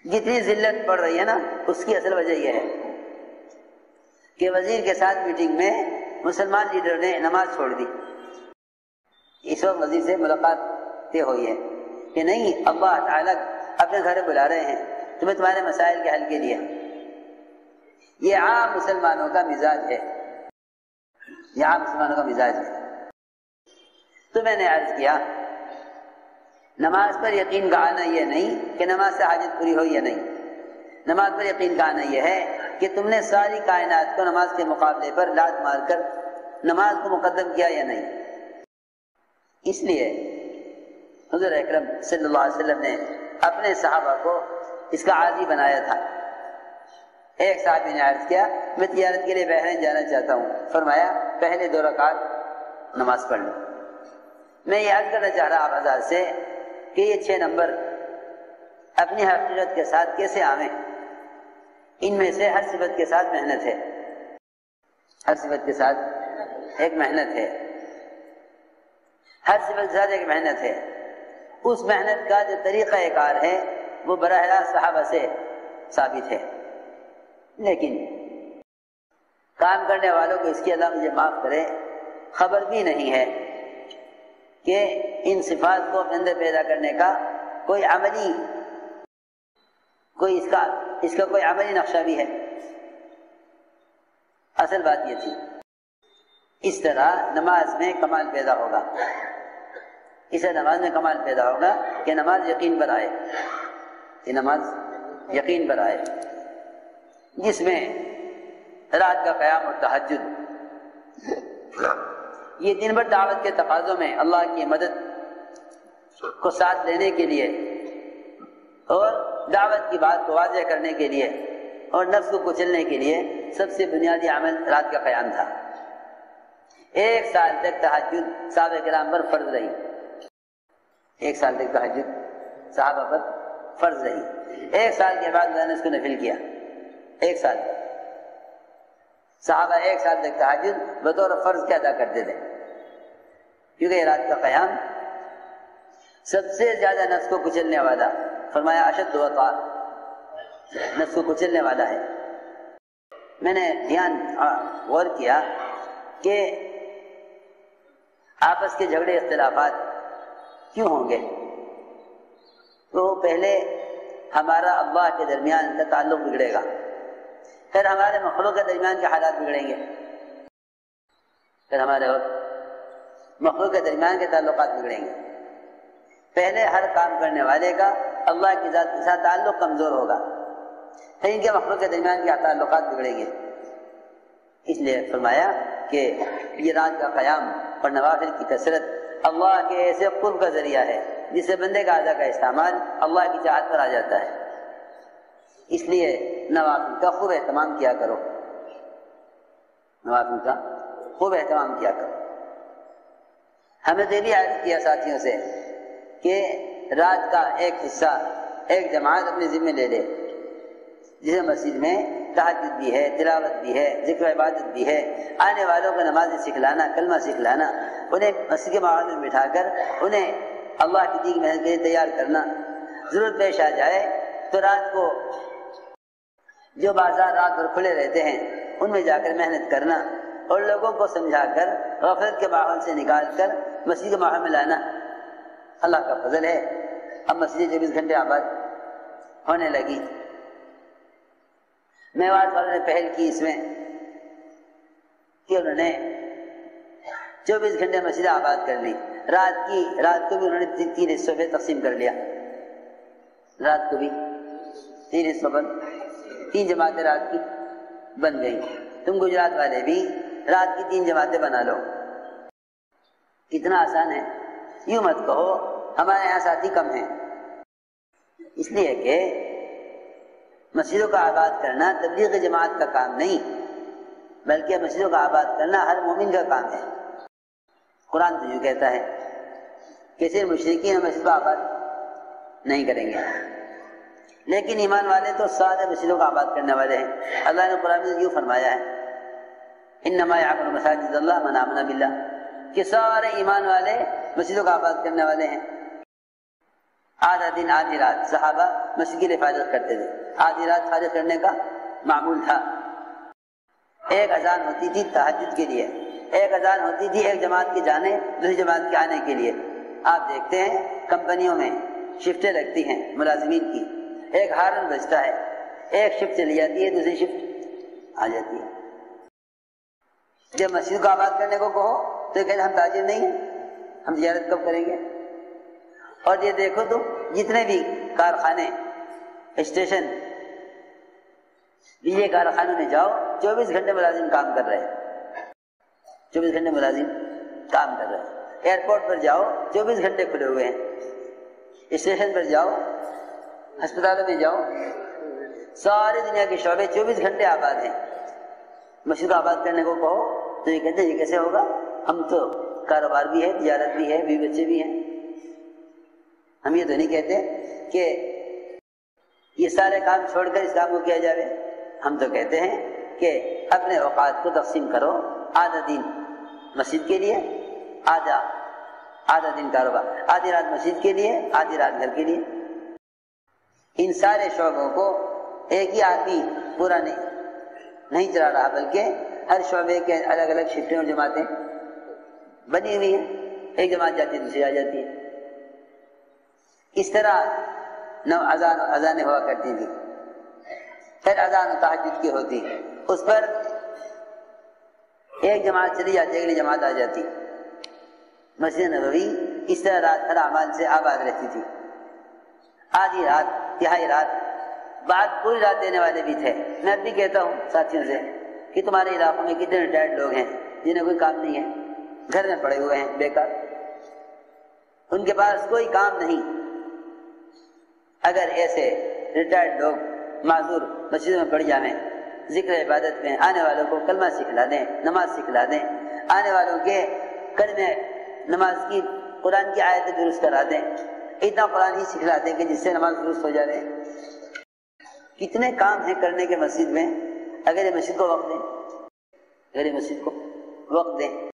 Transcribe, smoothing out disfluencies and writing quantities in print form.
جتنی ذلت پڑ رہی ہے نا اس کی اصل وجہ یہ ہے کہ وزیر کے ساتھ میٹنگ میں مسلمان لیڈر نے نماز چھوڑ دی. اس وقت وزیر سے ملاقات طے ہوئی ہے کہ نہیں اللہ تعالیٰ اپنے گھر بلا رہے ہیں تمہیں تمہارے مسائل کے حل کے لیے. یہ عام مسلمانوں کا مزاج ہے، یہ عام مسلمانوں کا مزاج ہے. تو میں نے عرض کیا نماز پر یقین کا آنا یہ نہیں کہ نماز سے حاجت پوری ہو یا نہیں. نماز پر یقین کا آنا یہ ہے کہ تم نے ساری کائنات کو نماز کے مقابلے پر لات مار کر نماز کو مقدم کیا یا نہیں. اس لیے حضور اکرم صلی اللہ علیہ وسلم نے اپنے صحابہ کو اس کا عادی بنایا تھا. ایک صحابی نے عرض کیا میں تجارت کے لیے بحرین جانا چاہتا ہوں. فرمایا پہلے 2 رکعت نماز پڑھ لو. میں یہ عرض کرنا چاہ رہا آپ حضرات سے کہ یہ 6 نمبر اپنی حقیقت کے ساتھ کیسے آویں. ان میں سے ہر صفت کے ساتھ محنت ہے، ہر صفت کے ساتھ ایک محنت ہے، ہر صفت کے ساتھ ایک محنت ہے. اس محنت کا جو طریقہ کار ہے وہ براہ راست صحابہ سے ثابت ہے. لیکن کام کرنے والوں کو اس کی اللہ مجھے معاف کرے خبر بھی نہیں ہے کہ ان صفات کو اپنے اندر پیدا کرنے کا کوئی عملی اس کا کوئی عملی نقشہ بھی ہے. اصل بات یہ تھی اس طرح نماز میں کمال پیدا ہوگا، اس طرح نماز میں کمال پیدا ہوگا کہ نماز یقین پر آئے، کہ نماز یقین پر آئے جس میں رات کا قیام اور تہجد یہ دن بھر دعوت کے تقاضوں میں اللہ کی مدد کو ساتھ لینے کے لیے اور دعوت کی بات کو واضح کرنے کے لیے اور نفس کو کچلنے کے لیے سب سے بنیادی عمل رات کا قیام تھا. 1 سال تک تہجد صحابہ کرام پر فرض رہی، 1 سال تک تہجد صحابہ پر فرض رہی. 1 سال کے بعد میں نے اس کو نفل کیا. 1 سال صحابہ 1 سال تک تہجد بطور فرض کے ادا کرتے تھے، کیونکہ یہ رات کا قیام سب سے زیادہ نفس کو کچلنے والا، فرمایا اشد وطا، نفس کو کچلنے والا ہے. میں نے غور کیا کہ آپس کے جھگڑے اختلافات کیوں ہوں گے. تو پہلے ہمارا اللہ کے درمیان کا تعلق بگڑے گا، پھر ہمارے مخلوق کے درمیان کے حالات بگڑیں گے، پھر ہمارے مخلوق کے درمیان کے تعلقات بگڑیں گے. پہلے ہر کام کرنے والے کا اللہ کی ذات کے ساتھ تعلق کمزور ہوگا، پھر ان کے مخلوق کے درمیان کے تعلقات بگڑیں گے. اس لیے فرمایا کہ یہ رات کا قیام اور نوافل کی کثرت اللہ کے ایسے قرب کا ذریعہ ہے جس سے بندے کا اعضاء کا استعمال اللہ کی چاہت پر آ جاتا ہے. اس لیے نوافل کا خوب اہتمام کیا کرو، نوافل کا خوب اہتمام کیا کرو. ہمیں تو یہ بھی عرض کیا ساتھیوں سے کہ رات کا ایک حصہ ایک جماعت اپنے ذمہ لے لے، جسے مسجد میں تہجد بھی ہے، تلاوت بھی ہے، ذکر و عبادت بھی ہے. آنے والوں کو نماز سکھلانا، کلمہ سکھلانا، انہیں مسجد کے ماحول میں بٹھا کر انہیں اللہ کی دی محنت کے لیے تیار کرنا. ضرورت پیش آ جائے تو رات کو جو بازار رات بھر کھلے رہتے ہیں ان میں جا کر محنت کرنا اور لوگوں کو سمجھا کر غفلت کے ماحول سے نکال کر مسجد کے ماحول میں لانا. اللہ کا فضل ہے اب مسجد 24 گھنٹے آباد ہونے لگی. میوات والوں نے پہل کی اس میں کہ انہوں نے 24 گھنٹے مسجد آباد کر لی. رات کو بھی انہوں نے 3 حصوں پہ تقسیم کر لیا. رات کو بھی 3 حصوں پر 3 جماعتیں رات کی بن گئی. تم گجرات والے بھی رات کی 3 جماعتیں بنا لو. کتنا آسان ہے. یوں مت کہو ہمارے یہاں ساتھی کم ہیں، اس لیے کہ مسجدوں کا آباد کرنا تبلیغ جماعت کا کام نہیں بلکہ مسجدوں کا آباد کرنا ہر مومن کا کام ہے. قرآن تو یوں کہتا ہے کہ صرف مشرکین مسجد کو آباد نہیں کریں گے، لیکن ایمان والے تو سارے مسجدوں کا آباد کرنے والے ہیں. اللہ نے قرآن میں یوں فرمایا ہے انما یعمر مساجد اللہ من آمن باللہ، کہ سارے ایمان والے مسجدوں کا آباد کرنے والے ہیں. آدھا دن آدھی رات صحابہ مسجد کے لیے فارغ کرتے تھے، آدھی رات فارغ کرنے کا معمول تھا۔ ایک اذان ہوتی تھی تہجد کے لیے، ایک اذان ہوتی تھی ایک جماعت کے جانے دوسری جماعت کے آنے کے لیے۔ آپ دیکھتے ہیں کمپنیوں میں شفٹیں لگتی ہیں ملازمین کی، ایک ہارن بجتا ہے، ایک شفٹ چلی جاتی ہے دوسری شفٹ آ جاتی ہے۔ جب مسجد کو آباد کرنے کو کہو تو یہ کہتے ہم تاجر نہیں ہیں، ہم تجارت کب کریں گے؟ اور یہ دیکھو تو جتنے بھی کارخانے، اسٹیشن، بجلی کارخانوں میں جاؤ 24 گھنٹے ملازم کام کر رہے ہیں، 24 گھنٹے ملازم کام کر رہے ہیں۔ ایئرپورٹ پر جاؤ 24 گھنٹے کھلے ہوئے ہیں، اسٹیشن پر جاؤ، ہسپتالوں میں جاؤ، ساری دنیا کے شعبے 24 گھنٹے آباد ہیں۔ مسجد آباد کرنے کو کہو تو یہ کہتے ہیں یہ کیسے ہوگا، ہم تو کاروبار بھی ہے، تجارت بھی ہے، بیوی بچے بھی ہیں۔ ہم یہ تو نہیں کہتے کہ یہ سارے کام چھوڑ کر اس کام کو کیا جائے، ہم تو کہتے ہیں کہ اپنے اوقات کو تقسیم کرو، آدھا دن مسجد کے لیے، آدھا دن کاروبار، آدھی رات مسجد کے لیے، آدھی رات گھر کے لیے۔ ان سارے شعبوں کو ایک ہی آدمی پورا نہیں چلا رہا، بلکہ ہر شعبے کے الگ الگ شفٹیں اور جماعتیں بنی ہوئی ہیں، ایک جماعت جاتی ہے دوسری آ جاتی ہے۔ اس طرح اذانیں ہوا کرتی تھی۔ پھر اذان تہجد کی ہوتی، اس پر ایک جماعت چلی جاتی، اگلی جماعت آ جاتی۔ مسجد نبوی اس طرح رات ہر اعمال سے آباد رہتی تھی۔ آدھی رات، تہائی رات، بعد پوری رات دینے والے بھی تھے۔ میں اب بھی کہتا ہوں ساتھیوں سے کہ تمہارے علاقوں میں کتنے ریٹائرڈ لوگ ہیں جنہیں کوئی کام نہیں ہے، گھر میں پڑے ہوئے ہیں بیکار، ان کے پاس کوئی کام نہیں۔ اگر ایسے ریٹائرڈ لوگ معذور مسجد میں پڑ جائیں، ذکر عبادت میں آنے والوں کو کلمہ سکھلا دیں، نماز سکھلا دیں، آنے والوں کے کلمے نماز کی قرآن کی آیتیں درست کرا دیں، اتنا قرآن ہی سکھلا دیں کہ جس سے نماز درست ہو جائے۔ کتنے کام ہیں کرنے کے مسجد میں، اگر یہ مسجد کو وقت دیں،